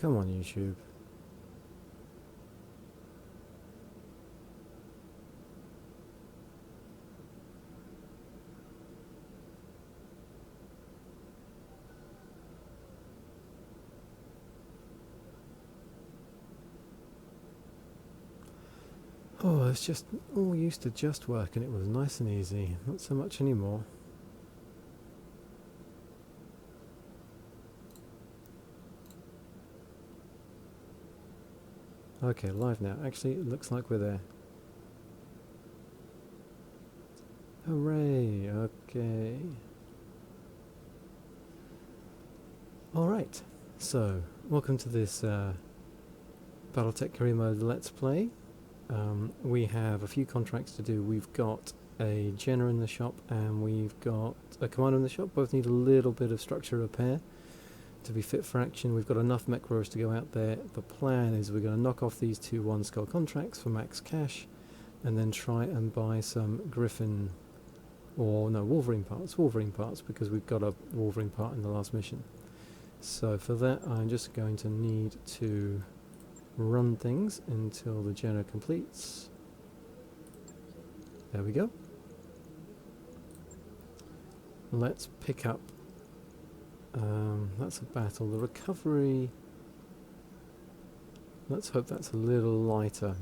Come on, YouTube. Oh, it's just all used to just work and it was nice and easy. Not so much anymore. Okay, live now. Actually, it looks like we're there. Hooray! Okay. Alright, so welcome to this Battletech Career Mode Let's Play. We have a few contracts to do. We've got a Jenner in the shop and we've got a commander in the shop. Both need a little bit of structure repair to be fit for action. We've got enough mech warriors to go out there. The plan is we're going to knock off these two one skull contracts for max cash and then try and buy some Griffin, or no, Wolverine parts, because we've got a Wolverine part in the last mission. So for that I'm just going to need to run things until the Jenner completes. There we go. Let's pick up, that's a battle. The recovery, let's hope that's a little lighter.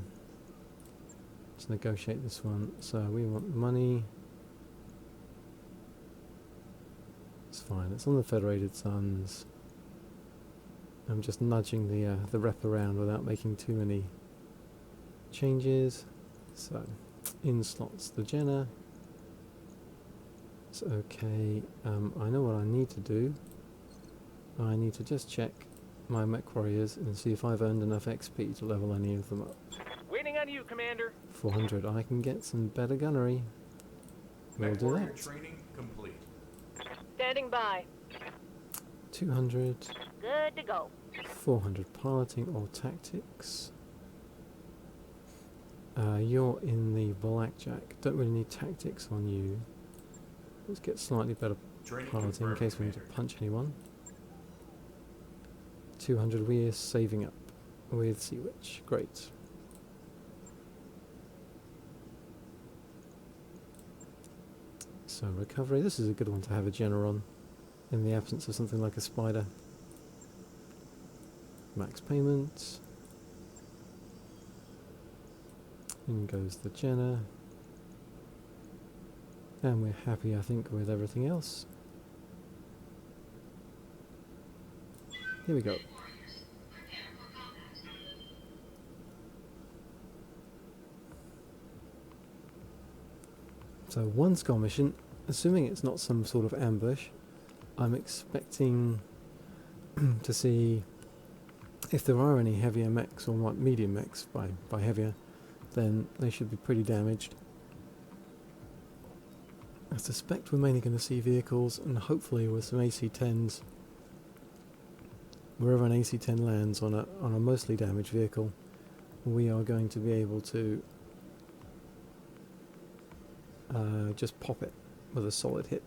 Let's negotiate this one. So we want money. It's fine, it's on the Federated Suns. I'm just nudging the rep around without making too many changes. So, in slots the Jenner. It's okay. I know what I need to do. I need to just check my mech warriors and see if I've earned enough XP to level any of them up. Waiting on you, Commander. 400. I can get some better gunnery. We'll do that. Training complete. Standing by. 200. Good to go. 400 piloting or tactics. You're in the Blackjack. Don't really need tactics on you. Let's get slightly better piloting in case we need to punch anyone. 200, we are saving up with Sea Witch. Great. So recovery, this is a good one to have a Jenner on in the absence of something like a spider. Max payment. In goes the Jenner. And we're happy, I think, with everything else. Here we go. So one skull mission, assuming it's not some sort of ambush, I'm expecting to see if there are any heavier mechs, or medium mechs by heavier, then they should be pretty damaged. I suspect we're mainly going to see vehicles, and hopefully with some AC-10s, wherever an AC-10 lands on a mostly damaged vehicle, we are going to be able to just pop it with a solid hit.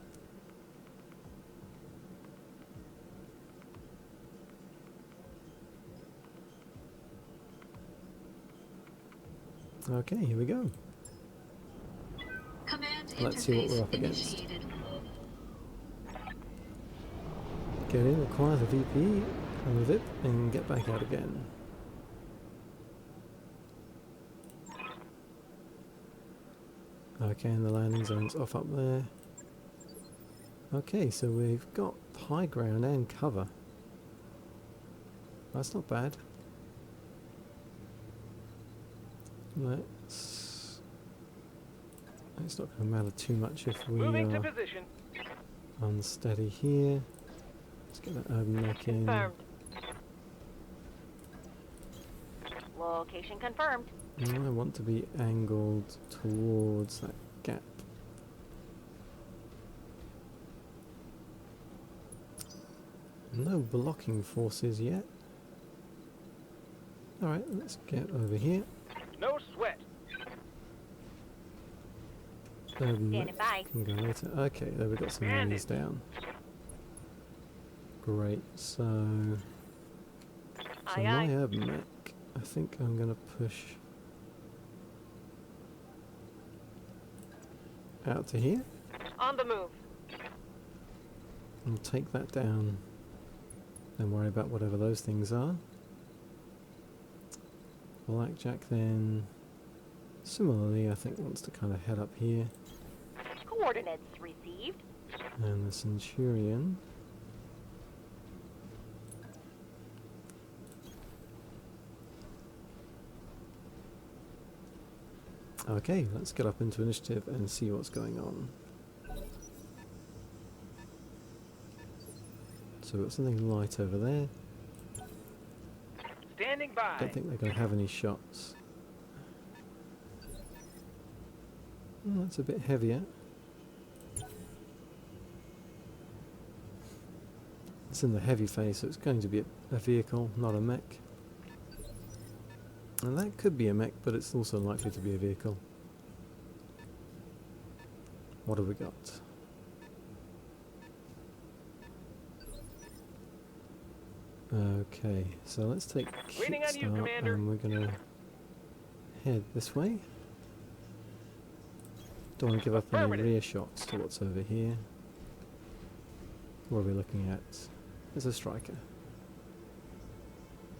Okay, here we go. Let's see what we're up against. Get in, acquire the VP, and with it, and get back out again. Okay, and the landing zone's off up there. Okay, so we've got high ground and cover. That's not bad. It's not going to matter too much if we Moving are to position. unsteady here. Let's get that urban mech in. Confirmed. Location confirmed. I want to be angled towards that gap. No blocking forces yet. Alright, let's get over here. No sweat. Standing by. Can go later. Okay, there we got some enemies down. Great, so So Aye, my aye. urban mech, I think I'm going to push out to here On the move. and take that down. Don't worry about whatever those things are. Blackjack then, similarly, I think wants to kind of head up here. Coordinates received. And the Centurion. Okay, let's get up into initiative and see what's going on. So we've got something light over there. Standing by. Don't think they're going to have any shots. That's a bit heavier. It's in the heavy phase, so it's going to be a vehicle, not a mech. And that could be a mech, but it's also likely to be a vehicle. What have we got? Okay, so let's take Waiting on you, Kickstart Commander. and we're going to head this way. Don't want to give up any Affirmative. rear shots to what's over here. What are we looking at? There's a striker.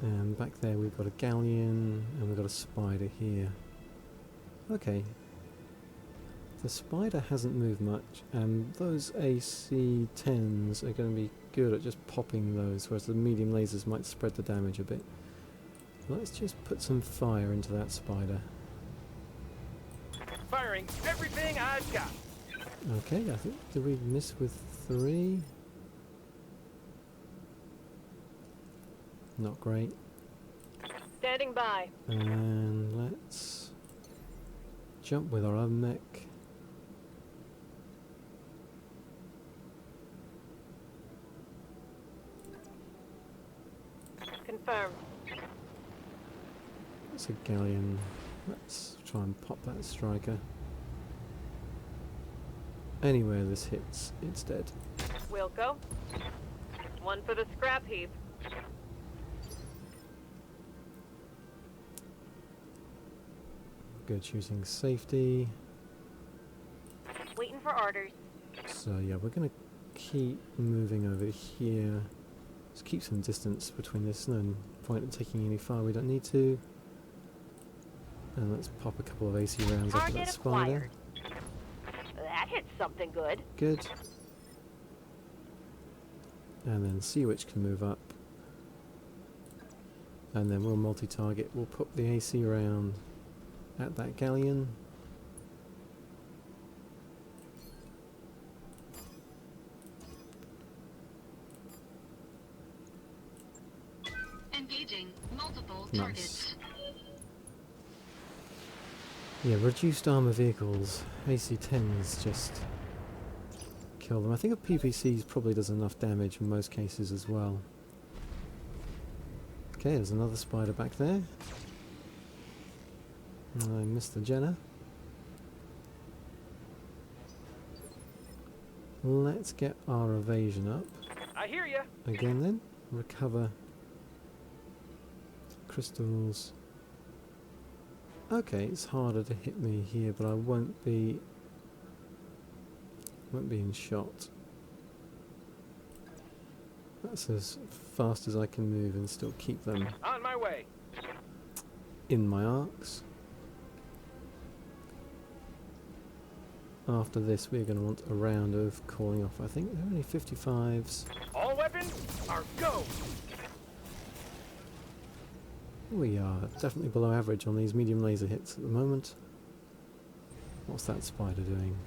And back there we've got a galleon and we've got a spider here. Okay. The spider hasn't moved much and those AC-10s are going to be good at just popping those, whereas the medium lasers might spread the damage a bit. Let's just put some fire into that spider. Firing everything I've got. Okay, I think, did we miss with 3? Not great. Standing by. And let's jump with our own mech. Confirmed. It's a galleon. Let's try and pop that striker. Anywhere this hits, it's dead. Wilco. One for the scrap heap. Good, choosing safety. Waiting for orders. So yeah, we're going to keep moving over here. Just keep some distance between this. No point in taking any fire we don't need to. And let's pop a couple of AC rounds up at that Target spider. acquired. That hits something good. Good. And then see which can move up. And then we'll multi-target. We'll put the AC round at that galleon. Engaging multiple Nice. targets. Yeah, reduced armor vehicles, AC-10s just kill them. I think a PPC probably does enough damage in most cases as well. Okay, there's another spider back there. I missed the Jenna. Let's get our evasion up. I hear ya. Again then, recover crystals. Okay, it's harder to hit me here, but I won't be in shot. That's as fast as I can move and still keep them On my way. in my arcs. After this we're going to want a round of calling off. I think they're only 55s. All weapons are go. We are definitely below average on these medium laser hits at the moment. What's that spider doing?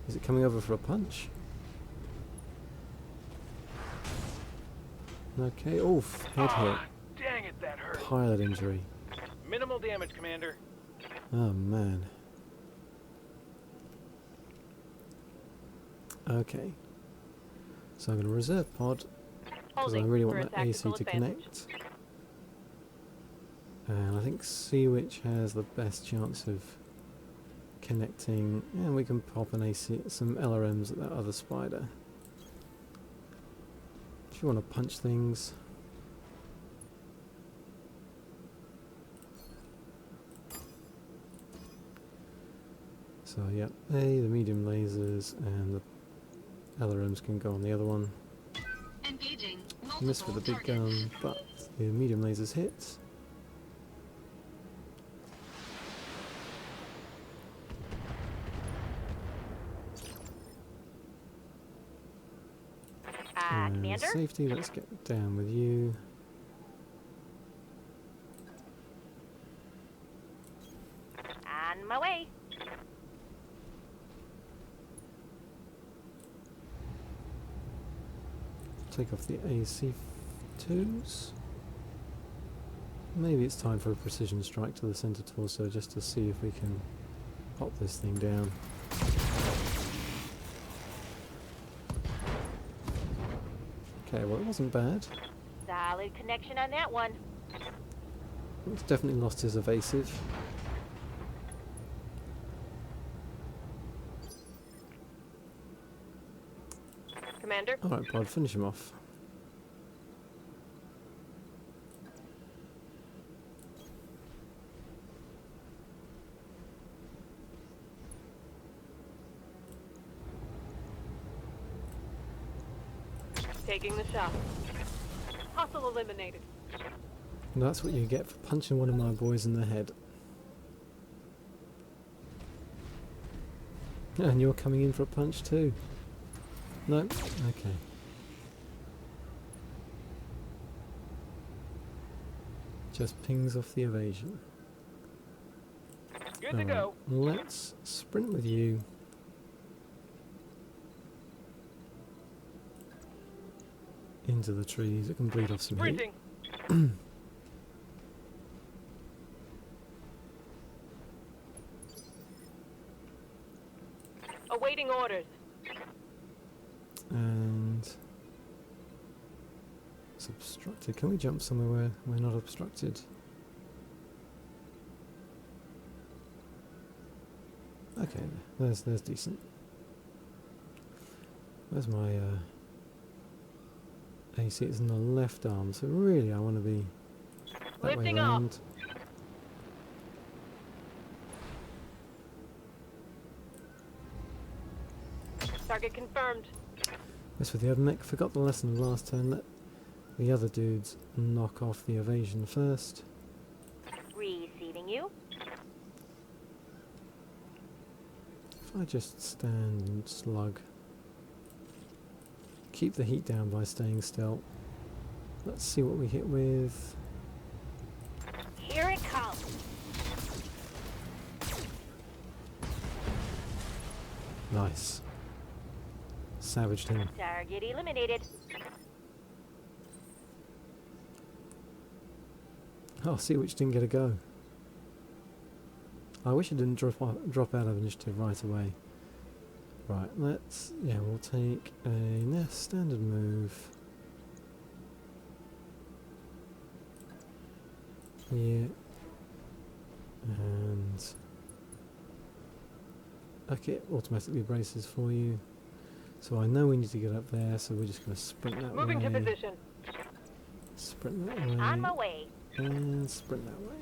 Is it coming over for a punch? Okay, oof, head Ah, dang it, that hurt. hit. Pilot injury. Minimal damage, Commander. Oh man. Okay. So I'm going to reserve pod because I Holding really for want a that AC tactical to advantage. connect. And I think Sea Witch has the best chance of connecting, and we can pop an AC, some LRMs at that other spider. If you want to punch things. So yeah, the medium lasers and the LRMs can go on the other one. Engaging Miss with the big gun, but the medium lasers hit. And Commander? safety, let's get down with you. On my way. Take off the AC2s. Maybe it's time for a precision strike to the center torso just to see if we can pop this thing down. Okay, well it wasn't bad. Solid connection on that one. It's definitely lost his evasive. Commander? Alright, Bod, finish him off. Taking the shot. Hostile eliminated. And that's what you get for punching one of my boys in the head. And you're coming in for a punch too? No? Okay. Just pings off the evasion. Good to go. Let's sprint with you. Into the trees. It can bleed off some heat. Sprinting. Awaiting orders. And it's obstructed. Can we jump somewhere where we're not obstructed? Okay, there's decent. Where's my AC? It's in the left arm, so really I want to be that Lifting way up. around. Target confirmed. This with the other mech. Forgot the lesson of last turn. Let the other dudes knock off the evasion first. Receiving you. If I just stand and slug. Keep the heat down by staying still. Let's see what we hit with. Here it comes. Nice. Savaged him. Target eliminated. Oh, see which didn't get a go. I wish it didn't drop out of initiative right away. Right, we'll take a standard move. Here. And okay, automatically braces for you. So I know we need to get up there, so we're just going to sprint that Moving way. to position. Sprint that way. On my way. And sprint that way.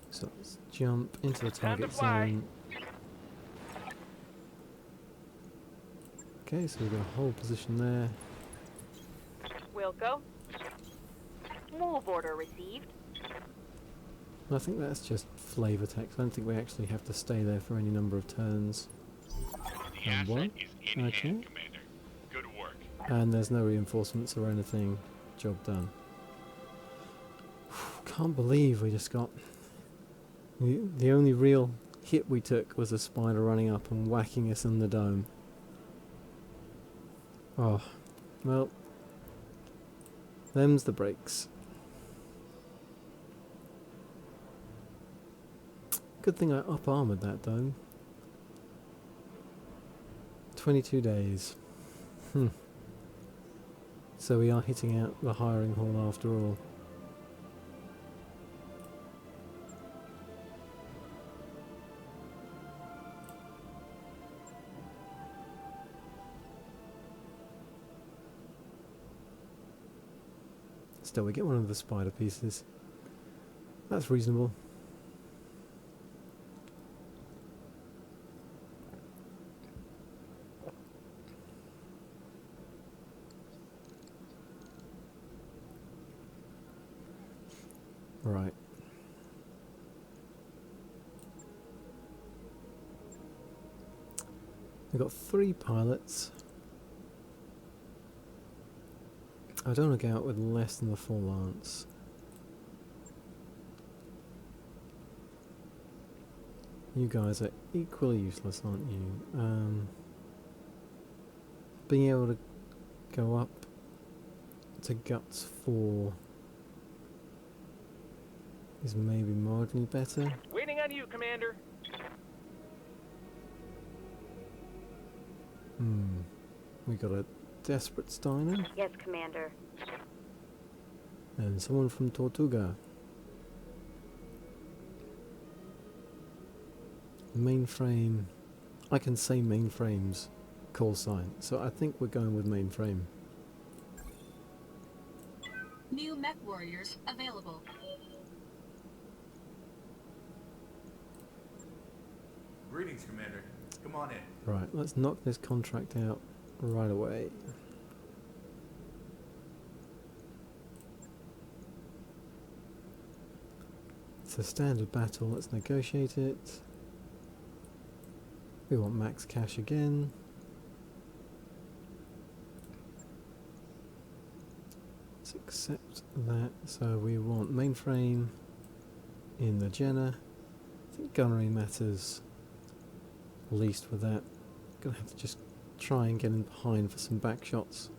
So let's jump into the Time to target fly. zone. Okay, so we've got a whole position there. Wilco. Move order received. I think that's just flavor text. I don't think we actually have to stay there for any number of turns. The And one. asset is in Okay. hand, Commander. Good work. And there's no reinforcements or anything. Job done. Can't believe we just got... The only real hit we took was a spider running up and whacking us in the dome. Oh, well, them's the breaks. Good thing I up-armoured that dome. 22 days. So we are hitting out the hiring hall after all. still, we get one of the spider pieces. That's reasonable. Right. We've got 3 pilots. I don't want to go out with less than the 4 lance. You guys are equally useless, aren't you? Being able to go up to guts 4 is maybe marginally better. Waiting on you, Commander. We got a desperate Steiner Yes, Commander. and someone from Tortuga. Mainframe. I can say mainframe's call sign, so I think we're going with mainframe. New mech warriors available. Greetings, Commander. Come on in. Right, let's knock this contract out right away. It's a standard battle, let's negotiate it. We want max cash again. Let's accept that. So we want mainframe in the Jenner. I think gunnery matters least with that. Gonna have to just try and get in behind for some back shots.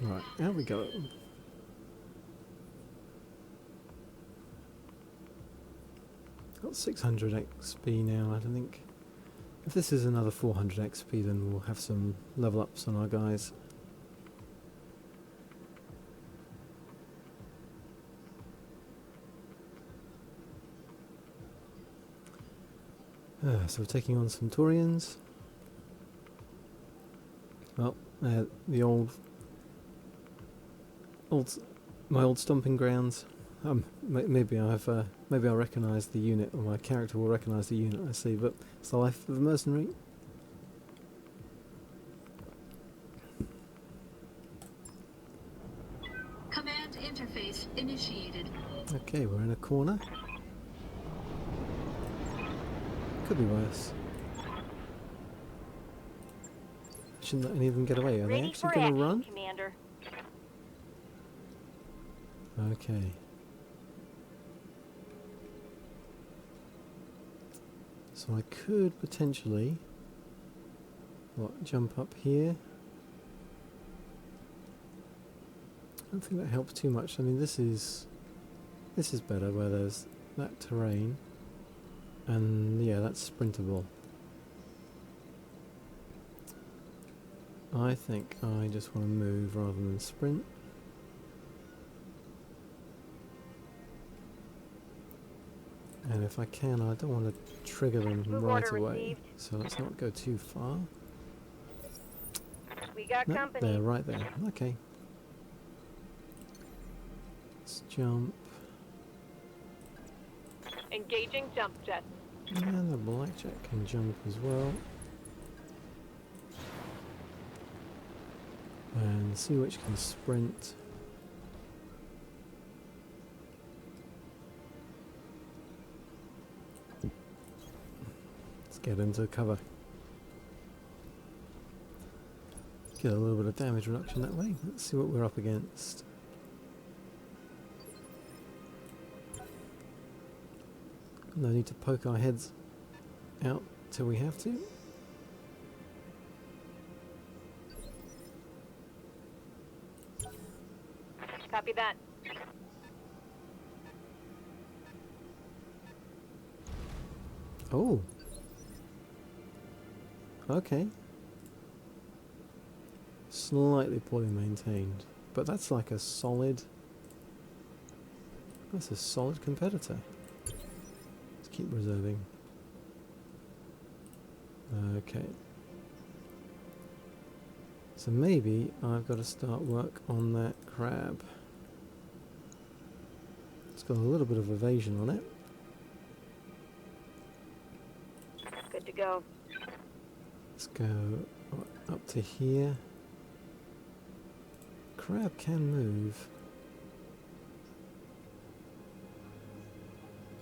Right, out we go. Got 600 XP now. I don't think if this is another 400 XP, then we'll have some level ups on our guys. So we're taking on Centaurians. Well, the my old stomping grounds. Maybe I'll recognise the unit, or my character will recognise the unit I see. But it's the life of a mercenary. Command interface initiated. Okay, we're in a corner. Could be worse. Shouldn't let any of them get away. Are they Ready actually for going action, to run? Commander. Okay. So I could potentially jump up here. I don't think that helps too much. I mean, this is better where there's that terrain, and yeah, that's sprintable. I think I just want to move rather than sprint. And if I can, I don't want to trigger them Move right order away. received. So let's not go too far. We got No, company. there, right there. Okay. Let's jump. Engaging jump jets. And the Blackjack can jump as well. And see which can sprint. Let's get into cover. Get a little bit of damage reduction that way. Let's see what we're up against. No need to poke our heads out till we have to. Copy that. Oh. Okay. Slightly poorly maintained, but that's like a solid. That's a solid competitor. Let's keep reserving. Okay. So maybe I've got to start work on that crab. It's got a little bit of evasion on it. Good to go. Let's go up to here. Crab can move.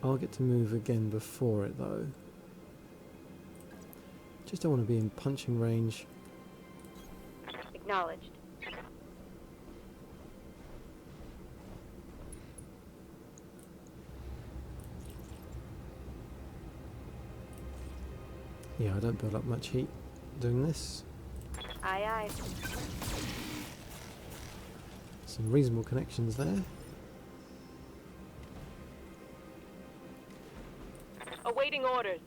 I'll get to move again before it though. Just don't want to be in punching range. Acknowledged. Yeah, I don't build up much heat doing this. Aye, aye. Some reasonable connections there. Awaiting orders.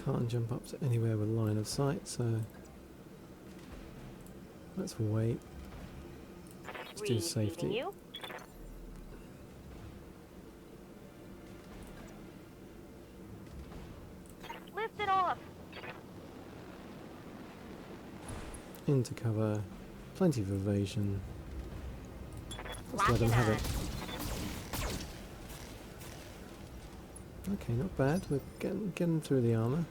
Can't jump up to anywhere with line of sight, so let's wait. Let's do safety. You. Lift it off. Into cover, plenty of evasion. Let's let them have it. Okay, not bad. We're getting through the armour.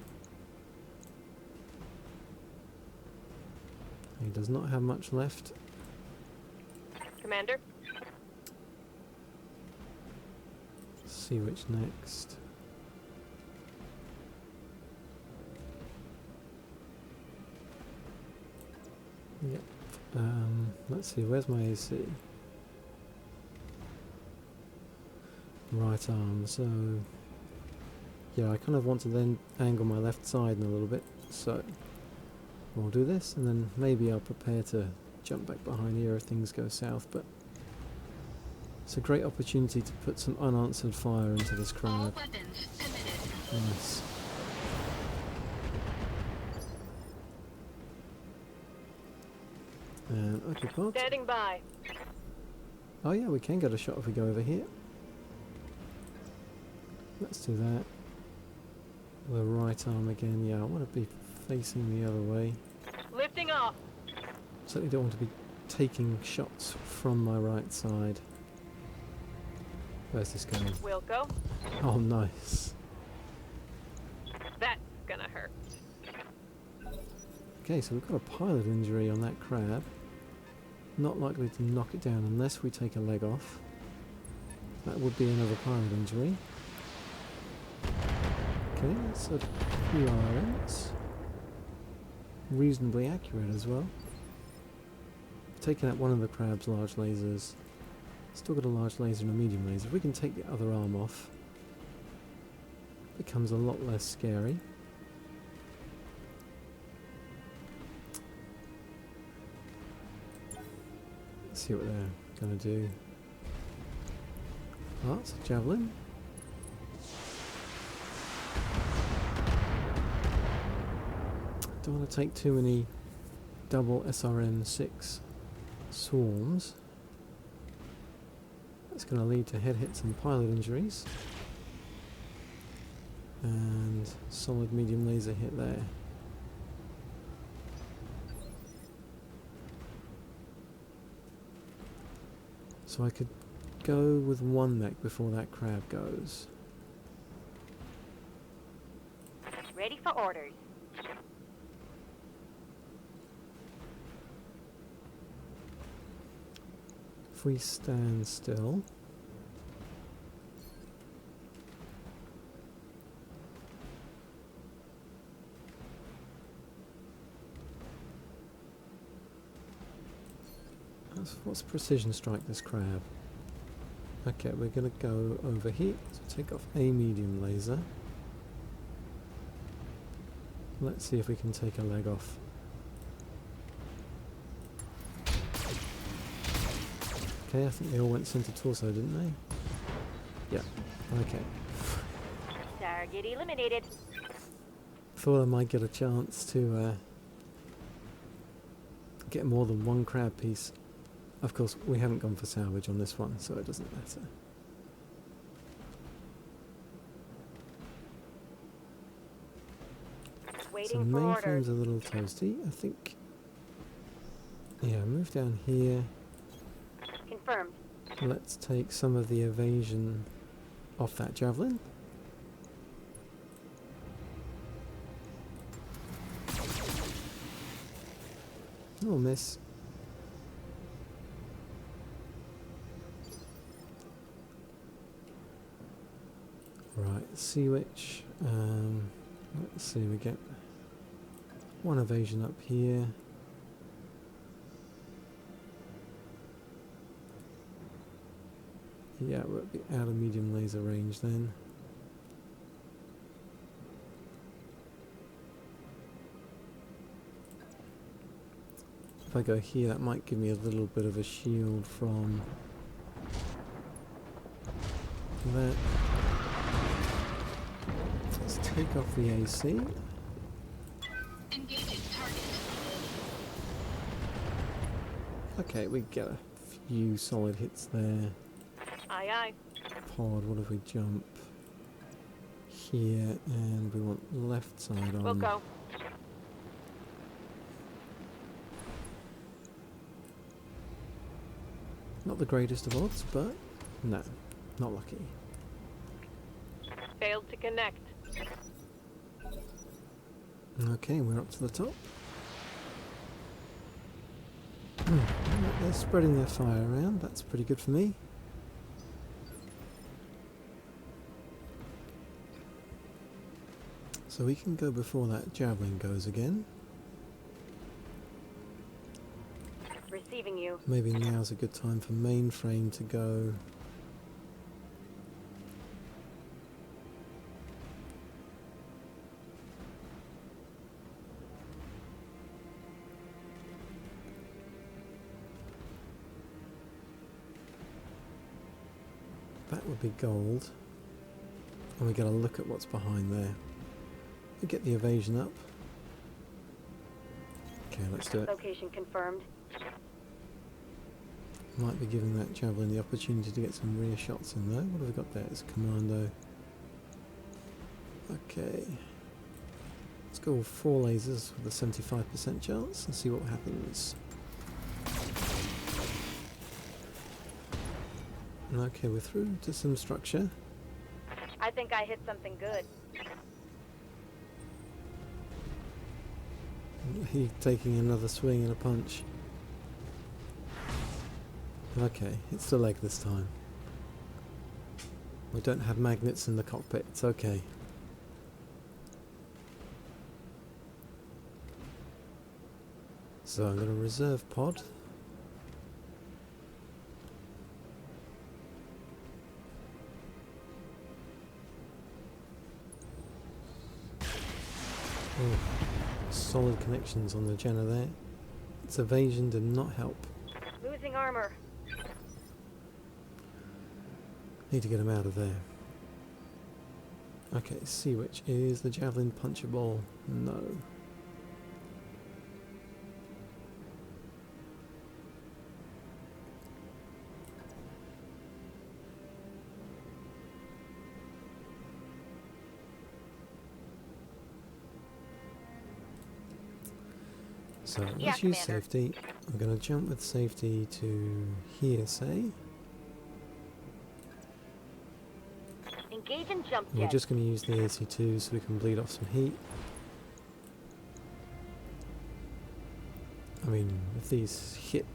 He does not have much left. Commander. Let's see which next. Yep. Let's see, where's my AC? Right arm, so yeah, I kind of want to then angle my left side in a little bit, so we'll do this and then maybe I'll prepare to jump back behind here if things go south, but it's a great opportunity to put some unanswered fire into this All crowd. weapons committed. Nice. And okay, pod. Standing by. Oh yeah, we can get a shot if we go over here. Let's do that. The right arm again. Yeah, I want to be facing the other way. Lifting off. Certainly don't want to be taking shots from my right side. Where's this going? Will go. Oh, nice. That's gonna hurt. Okay, so we've got a pilot injury on that crab. Not likely to knock it down unless we take a leg off. That would be another pilot injury. Okay, that's a few RMs. Reasonably accurate as well. Taken out one of the crab's large lasers. Still got a large laser and a medium laser. If we can take the other arm off, it becomes a lot less scary. Let's see what they're going to do. Oh, it's a javelin. Don't want to take too many double SRM-6 swarms. That's going to lead to head hits and pilot injuries. And solid medium laser hit there. So I could go with one mech before that crab goes. Ready for orders. If we stand still, what's precision strike this crab? Okay, we're going to go over here, so take off a medium laser. Let's see if we can take a leg off. Okay, I think they all went center torso, didn't they? Yeah, okay. Target eliminated. Thought I might get a chance to get more than one crab piece. Of course, we haven't gone for salvage on this one, so it doesn't matter. So Waiting for orders. mainframe's a little toasty. I think. Yeah, move down here. Confirmed. Let's take some of the evasion off that javelin. Oh, miss. Right, sea witch. Let's see, we get one evasion up here. Yeah, we'll be out of medium laser range then. If I go here, that might give me a little bit of a shield from that. Let's take off the AC. Engaging target. Okay, we get a few solid hits there. Aye, aye. Pod, what if we jump here and we want left side on? We'll go. Not the greatest of odds, but no, not lucky. Failed to connect. Okay, we're up to the top. They're spreading their fire around, that's pretty good for me. So we can go before that javelin goes again. Receiving you. Maybe now's a good time for mainframe to go. That would be gold. And we get a look at what's behind there. We get the evasion up. Okay, let's do it. Location confirmed. Might be giving that javelin the opportunity to get some rear shots in though. What have we got there? It's a commando. Okay. Let's go with 4 lasers with a 75% chance and see what happens. Okay, we're through to some structure. I think I hit something good. He taking another swing and a punch. Okay, it's the leg this time. We don't have magnets in the cockpit, it's okay. So I'm going to reserve pod. Oh, solid connections on the Jenna there. Its evasion did not help. Losing armor. Need to get him out of there. Okay, see which is the javelin punchable. No. So Yeah, let's use Commander. safety. I'm going to jump with safety to here, say. Engage and jump We're jet. just going to use the AC2 so we can bleed off some heat. I mean, if these hit,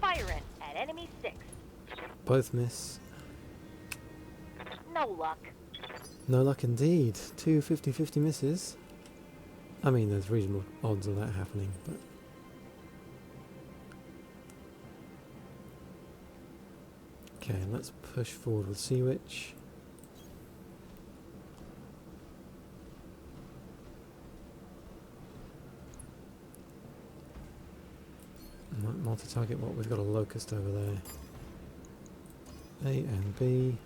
Firing at enemy 6. both miss. No luck. No luck indeed. 2 50-50 misses. I mean, there's reasonable odds of that happening, but... Okay, let's push forward with Sea Witch. Might multi-target what? We've got a locust over there. A and B.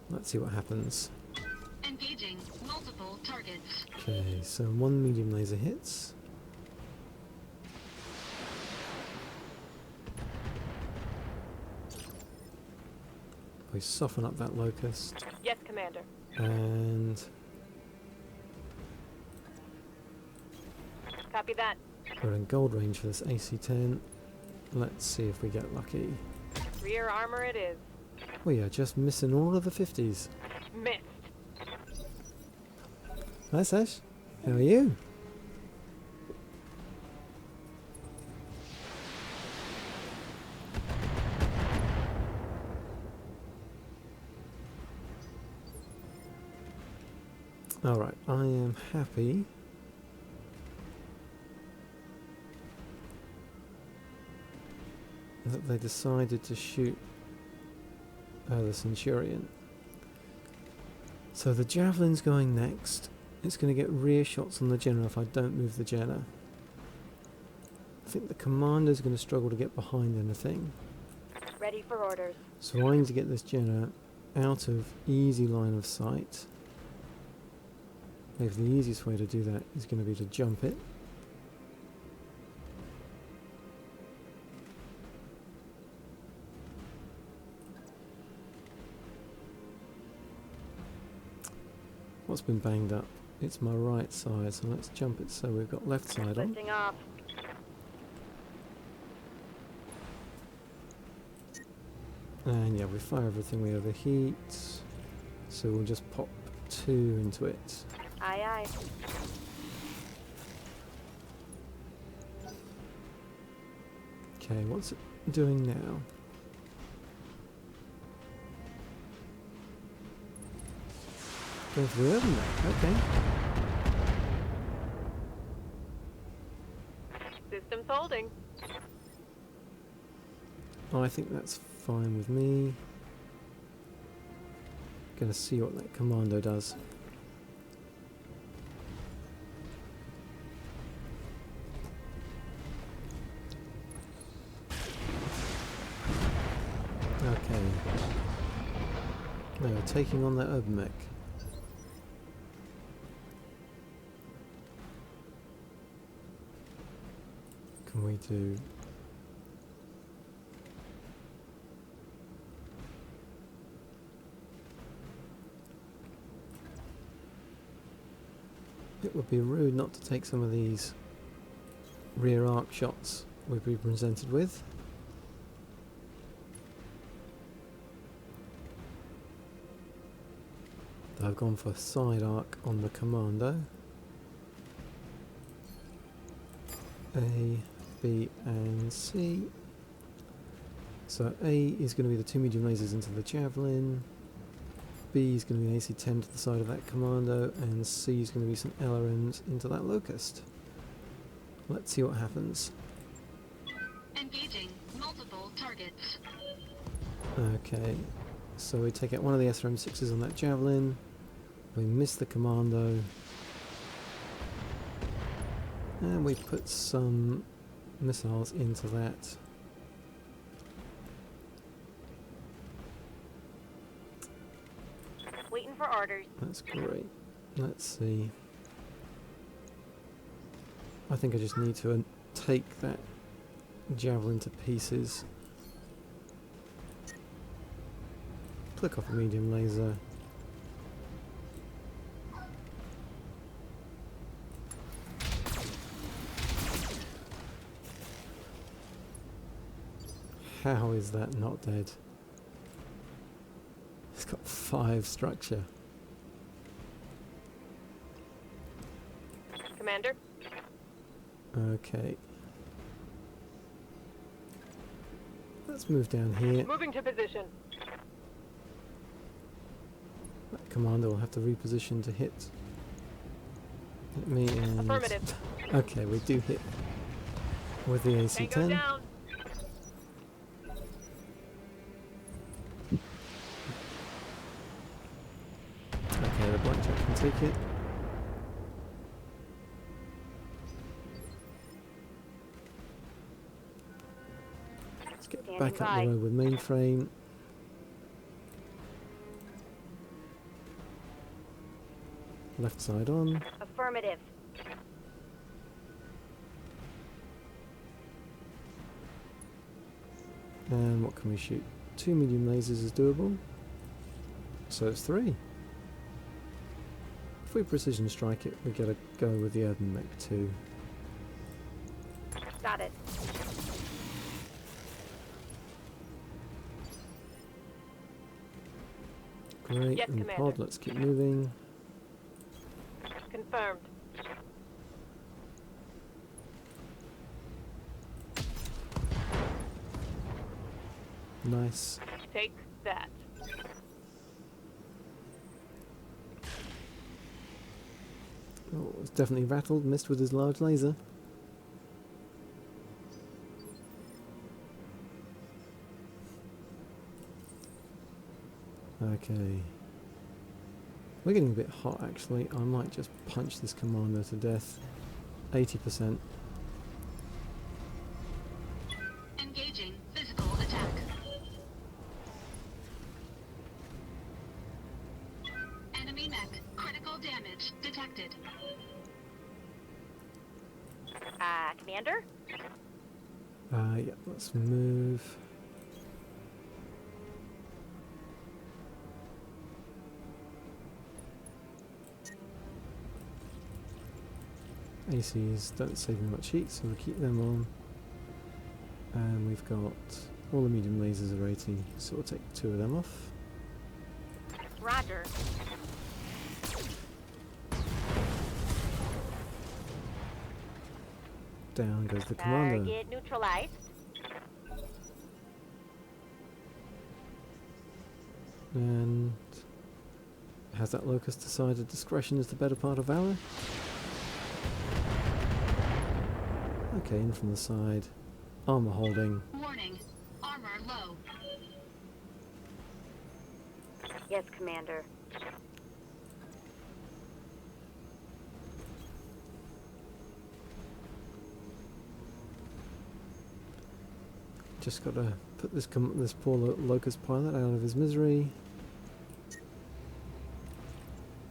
Let's see what happens. Engaging multiple targets. Okay, so 1 medium laser hits. We soften up that locust Yes, Commander. and Copy that. We're in gold range for this AC-10. Let's see if we get lucky. Rear armor it is. We are just missing all of the 50s. Missed. Hi Sash, how are you? Alright, I am happy that they decided to shoot the Centurion. So the Javelin's going next. It's going to get rear shots on the Jenner if I don't move the Jenner. I think the Commander's going to struggle to get behind anything. Ready for orders. So I need to get this Jenner out of easy line of sight. Maybe the easiest way to do that is going to be to jump it. What's been banged up? It's my right side, so let's jump it so we've got left side on. Lifting off. And yeah, we fire everything, we overheat. So we'll just pop 2 into it. Aye, aye. Okay, what's it doing now? Going for the urban mech, okay. System's holding. Oh, I think that's fine with me. Gonna see what that commando does. Okay. Now taking on that urban mech. Can we do? It would be rude not to take some of these rear arc shots we've been presented with. I've gone for side arc on the Commando. A, B and C. So A is going to be the 2 medium lasers into the Javelin. B is going to be an AC-10 to the side of that Commando, and C is going to be some LRMs into that Locust. Let's see what happens. Engaging multiple targets. Okay, so we take out one of the SRM-6s on that Javelin. We miss the Commando. And we put some missiles into that. Waiting for orders. That's great. Let's see. I think I just need to take that Javelin to pieces. Click off a medium laser. How is that not dead? It's got 5 structure. Commander. Okay. Let's move down here. Moving to position. That commander will have to reposition to hit me and... Affirmative. Okay, we do hit with the Tango AC-10. down. Okay, the Blackjack can take it. Let's get Standing back up by. the road with mainframe. Left side on. Affirmative. And what can we shoot? 2 medium lasers is doable. So it's 3. If we precision strike it, we gotta go with the urban mech too. Got it. Great, Yes, and Commander. pod, let's keep moving. Confirmed. Nice. Take that. Oh, it's definitely rattled, missed with his large laser. Okay. We're getting a bit hot actually. I might just punch this commander to death. 80%. Engaging physical attack. Enemy mech. Critical damage detected. Commander? Yeah, let's move. ACs don't save me much heat, so we'll keep them on. And we've got all the medium lasers are 80, so we'll take 2 of them off. Roger. Down goes the commander. Target neutralized. And has that locust decided discretion is the better part of valor? Okay, in from the side. Armor holding. Warning. Armor low. Yes, Commander. Just got to put this this poor locust pilot out of his misery.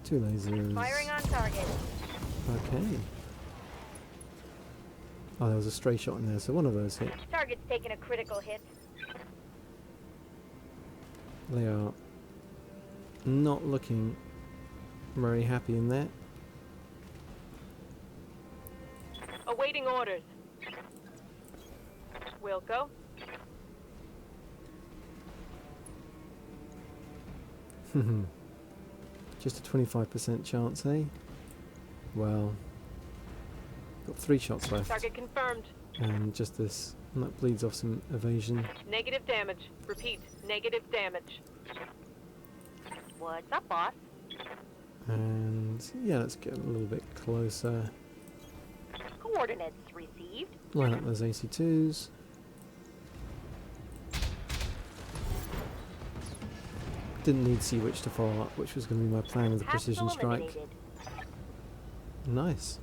2 lasers. Firing on target. Okay. Oh, there was a stray shot in there, so one of those hit. Target's taking a critical hit. They are not looking very happy in there. Awaiting orders. Wilco. Just a 25% chance, eh? Well, got 3 shots left, Target confirmed. and just this, and that bleeds off some evasion. Negative damage. Repeat. Negative damage. What's up, boss? And yeah, let's get a little bit closer. Coordinates received. Line up those AC2s. Didn't need Sea Witch to follow up, which was going to be my plan with the precision Hostile strike. eliminated. Nice.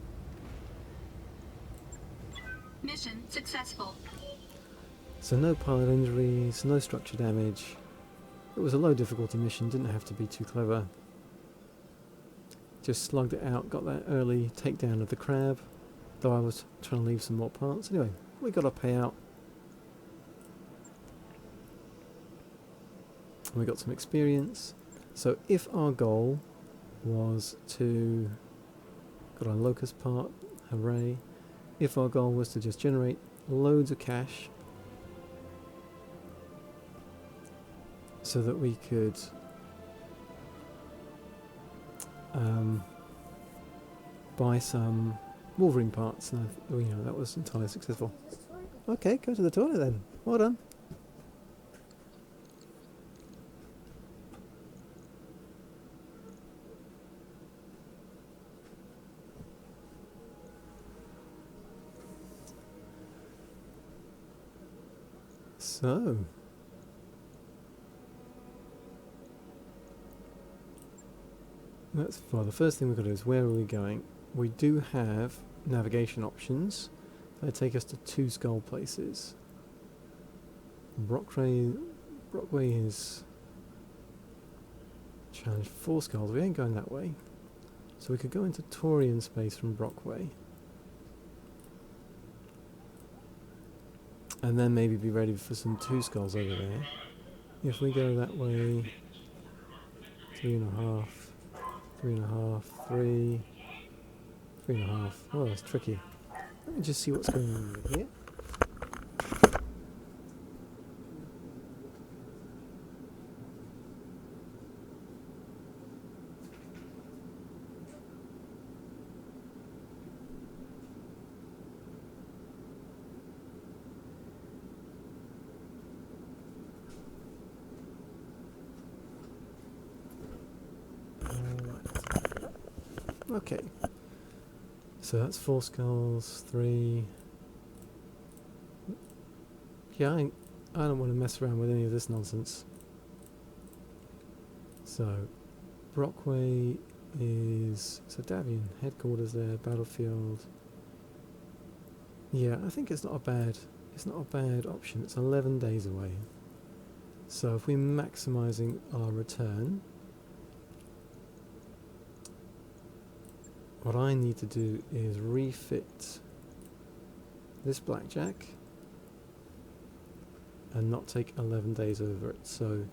Mission successful. So no pilot injuries, no structure damage. It was a low difficulty mission, didn't have to be too clever. Just slugged it out, got that early takedown of the crab, though I was trying to leave some more parts. Anyway, we got a payout. And we got some experience. So if our goal was to... got our locust part, hooray. If our goal was to just generate loads of cash so that we could buy some Wolverine parts, and that was entirely successful. Okay, go to the toilet then. Well done. So, well, the first thing we've got to do is where are we going? We do have navigation options that take us to 2 skull places. Brockway is challenge 4 skulls. We ain't going that way. So we could go into Taurian space from Brockway. And then maybe be ready for some 2 skulls over there. If we go that way, 3.5, 3.5, 3, 3.5. Oh, that's tricky. Let me just see what's going on over here. Okay. So that's 4 skulls, 3. Yeah, I don't want to mess around with any of this nonsense. So, Brockway is... So Davian, headquarters there, battlefield. Yeah, I think it's not a bad option. It's 11 days away. So if we're maximising our return, what I need to do is refit this Blackjack and not take 11 days over it. So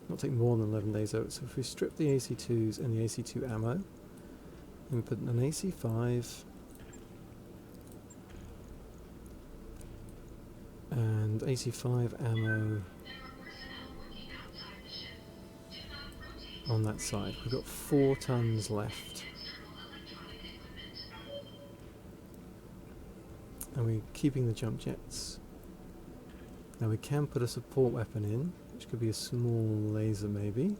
not take more than 11 days over it. So if we strip the AC2s and the AC2 ammo, and we put an AC5 and AC5 ammo on that side. We've got 4 tons left. And we're keeping the jump jets. Now we can put a support weapon in, which could be a small laser maybe.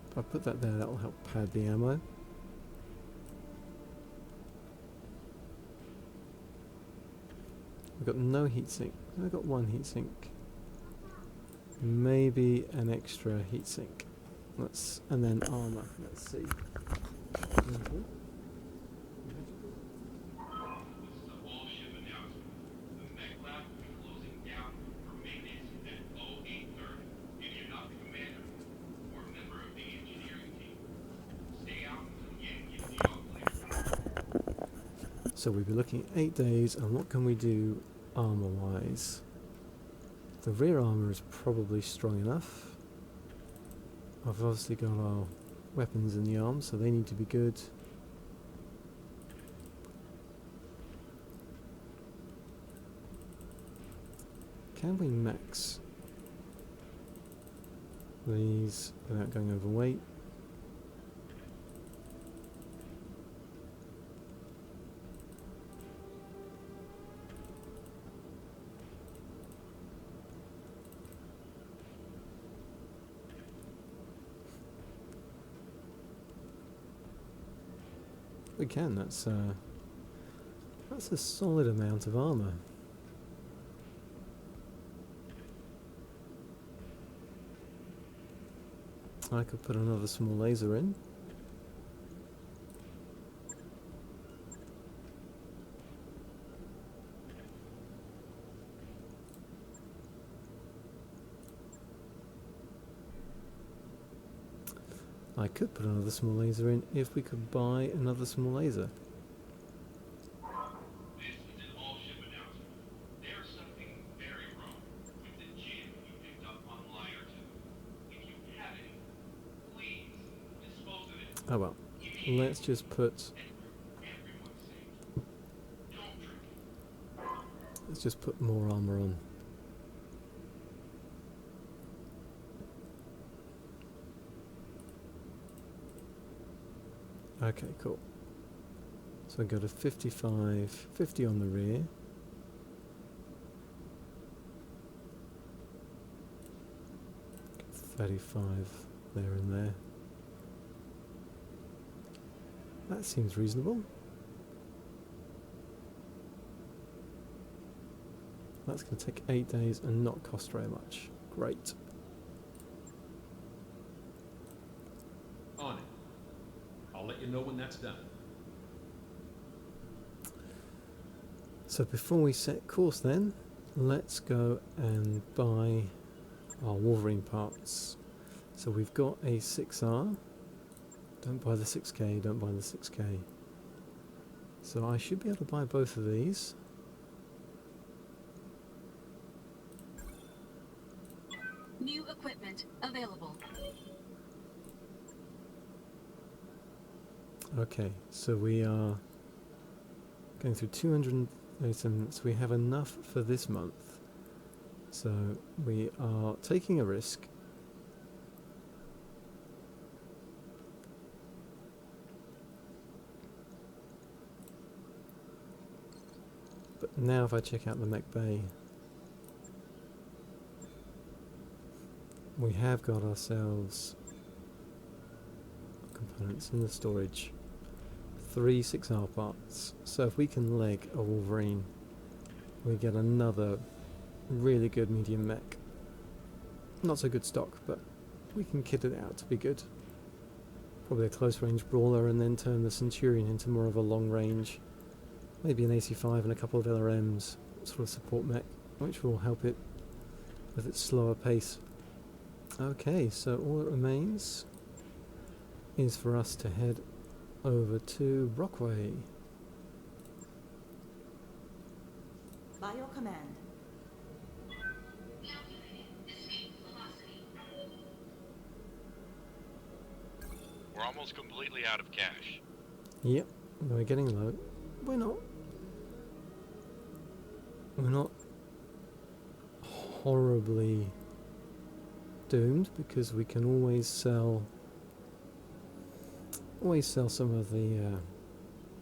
If I put that there, that will help pad the ammo. We've got no heatsink. I've got 1 heatsink. Maybe an extra heatsink. And then armor. Let's see. So we'll be looking at 8 days, and what can we do armor-wise? The rear armor is probably strong enough. I've obviously got our weapons in the arms, so they need to be good. Can we max these without going overweight? We can. That's a solid amount of armor. I could put another small laser in. I could put another small laser in if we could buy another small laser. This is an all-ship announcement. There's something very wrong with the gym you picked up on Liar 2. If you have it, please dispose of it. Oh well. Let's just put... Everyone's safe. Don't drink it. Let's just put more armor on. Okay, cool. So I go to 55, 50 on the rear. Get 35 there and there. That seems reasonable. That's going to take 8 days and not cost very much. Great. On it. I'll let you know when that's done. So before we set course then, let's go and buy our Wolverine parts. So we've got a 6R. Don't buy the 6K, don't buy the 6K. So I should be able to buy both of these. New equipment available. Okay, so we are going through 237, so we have enough for this month. So we are taking a risk. But now if I check out the mech bay, we have got ourselves components in the storage. 3 6R parts. So if we can leg a Wolverine, we get another really good medium mech. Not so good stock, but we can kit it out to be good. Probably a close range brawler and then turn the Centurion into more of a long range. Maybe an AC5 and a couple of LRMs, sort of support mech, which will help it with its slower pace. Okay, so all that remains is for us to head over to Brockway. By your command. We're almost completely out of cash. Yep, we're getting low. We're not horribly doomed because we can always sell some of the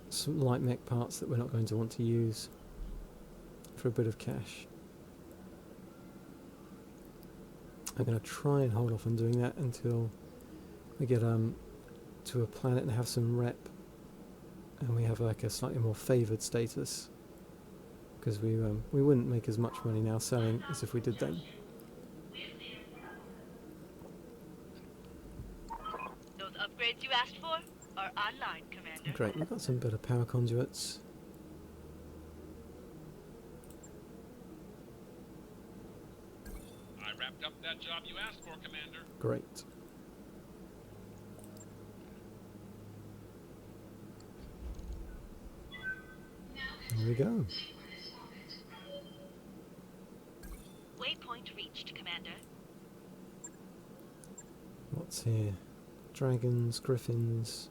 some light mech parts that we're not going to want to use for a bit of cash. I'm going to try and hold off on doing that until we get to a planet and have some rep, and we have like a slightly more favoured status, because we wouldn't make as much money now selling as if we did then. Those upgrades you asked for are online, Commander. Great, we've got some better power conduits. I wrapped up that job you asked for, Commander. Great. There we go. Waypoint reached, Commander. What's here? Dragons, griffins,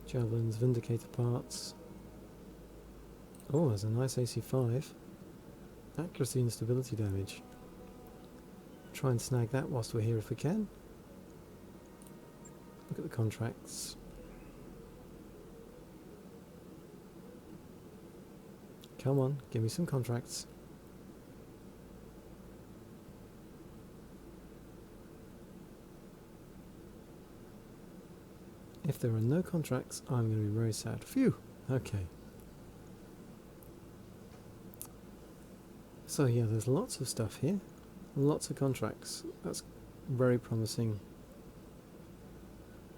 javelins, vindicator parts. Oh, there's a nice AC5. Accuracy and stability damage. Try and snag that whilst we're here if we can. Look at the contracts. Come on, give me some contracts. If there are no contracts, I'm going to be very sad. Phew! Okay. So yeah, there's lots of stuff here. Lots of contracts. That's very promising.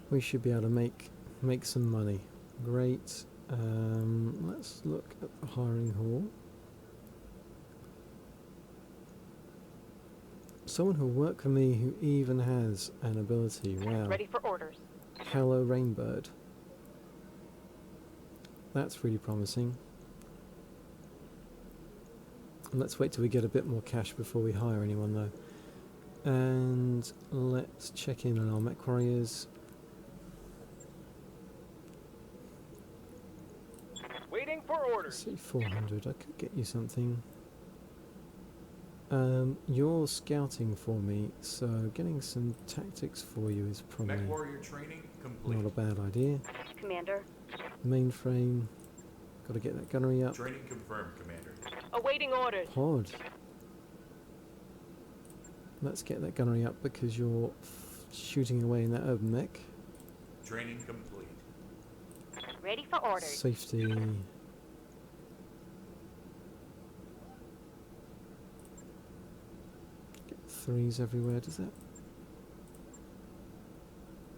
We should be able to make some money. Great. Let's look at the hiring hall. Someone who'll work for me who even has an ability. Wow. Ready for orders. Hello, Rainbird. That's really promising. Let's wait till we get a bit more cash before we hire anyone though. And let's check in on our mech warriors. Waiting for orders. See, 400. I could get you something. You're scouting for me, so getting some tactics for you is probably Mech warrior training complete. not a bad idea. Commander. Mainframe. Got to get that gunnery up. Training confirmed, Commander. Awaiting orders. Pod. Let's get that gunnery up because you're shooting away in that urban mech. Training complete. Ready for orders. Safety. Get threes everywhere, does that?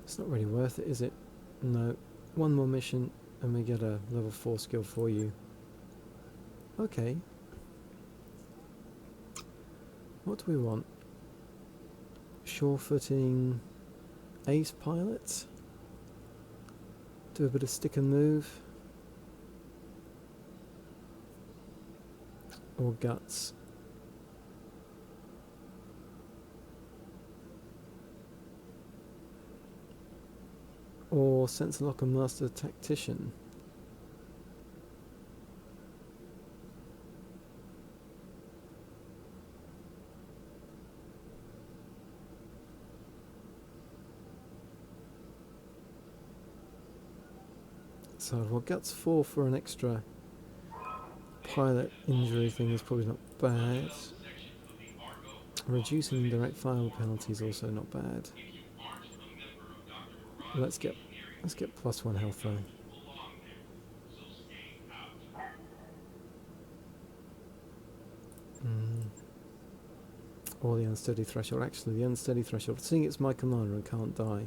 It's not really worth it, is it? No. One more mission and we get a level 4 skill for you. Okay. What do we want? Sure footing, ace pilot. Do a bit of stick and move. Or guts. Or sensor lock and master tactician. So, well, guts 4 for an extra pilot injury thing is probably not bad. Reducing direct fire penalty is also not bad. Let's get +1 health though. Or the unsteady threshold. Actually, the unsteady threshold. Seeing it's my commander and can't die.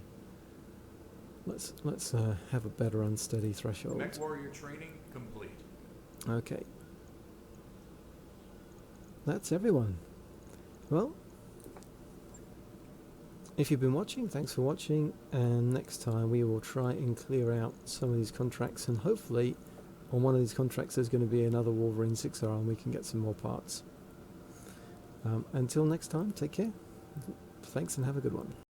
Let's have a better unsteady threshold. Mech warrior training complete. Okay. That's everyone. Well, if you've been watching, thanks for watching, and next time we will try and clear out some of these contracts, and hopefully on one of these contracts there's going to be another Wolverine 6R and we can get some more parts. Until next time, take care. Thanks and have a good one.